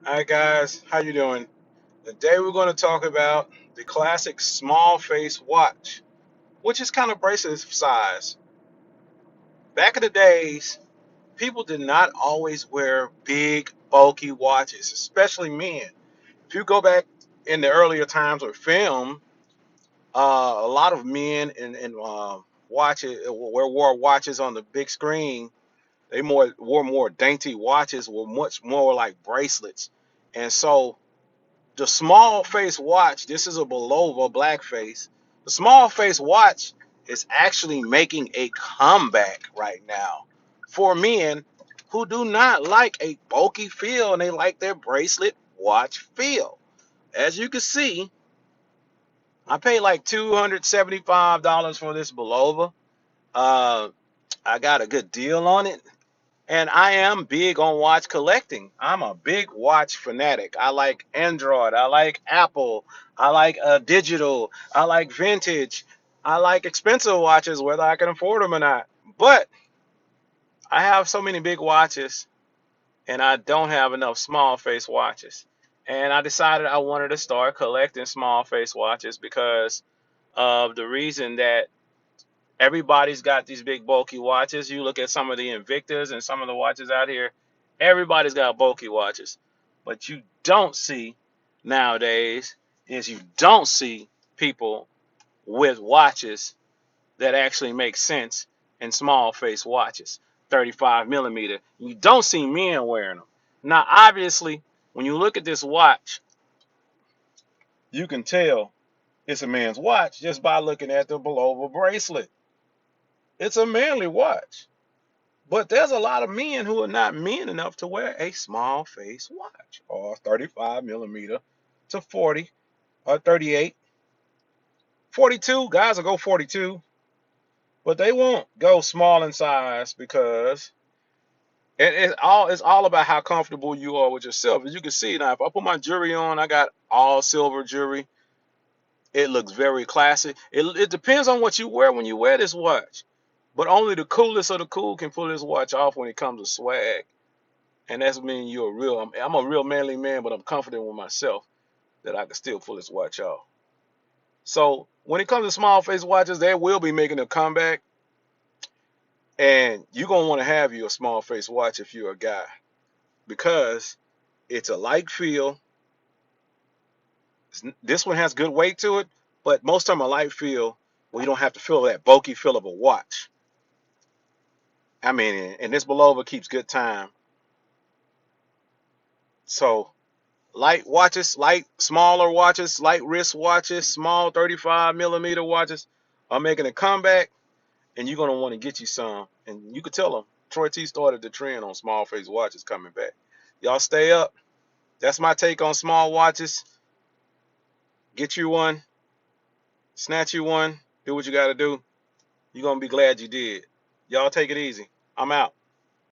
Hi guys, how you doing? Today we're going to talk about the classic small face watch, which is kind of bracelet size. Back in the days, people did not always wear big, bulky watches, especially men. If you go back in the earlier times of film, a lot of men in watches wore watches on the big screen. They wore more dainty watches, were much more like bracelets, and so the small face watch, this is a Bulova black face. The small face watch is actually making a comeback right now for men who do not like a bulky feel and they like their bracelet watch feel. As you can see, I paid like $275 for this Bulova. Uh, I got a good deal on it. And I am big on watch collecting. I'm a big watch fanatic. I like Android. I like Apple. I like digital. I like vintage. I like expensive watches, whether I can afford them or not. But I have so many big watches, and I don't have enough small face watches. And I decided I wanted to start collecting small face watches because of the reason that everybody's got these big bulky watches. You look at some of the Invictas and some of the watches out here, everybody's got bulky watches. But you don't see nowadays is you don't see people with watches that actually make sense in small face watches, 35 millimeter. You don't see men wearing them. Now, obviously, when you look at this watch, you can tell it's a man's watch just by looking at the below bracelet. It's a manly watch. But there's a lot of men who are not men enough to wear a small face watch or 35 millimeter to 40 or 38. 42, guys will go 42, but they won't go small in size because it's all about how comfortable you are with yourself. As you can see now, if I put my jewelry on, I got all silver jewelry. It looks very classy. It depends on what you wear when you wear this watch. But only the coolest of the cool can pull this watch off when it comes to swag. And that's mean you're a real. I'm a real manly man, but I'm confident with myself that I can still pull this watch off. So when it comes to small face watches, they will be making a comeback, and you're gonna want to have you a small face watch if you're a guy because it's a light feel. This one has good weight to it, but most of them a light feel where you don't have to feel that bulky feel of a watch. I mean, and this Bulova keeps good time. So light watches, light smaller watches, light wrist watches, small 35 millimeter watches are making a comeback, and you're gonna want to get you some. And you could tell them Troy T started the trend on small face watches coming back. Y'all stay up. That's my take on small watches. Get you one, snatch you one, do what you gotta do. You're gonna be glad you did. Y'all take it easy. I'm out.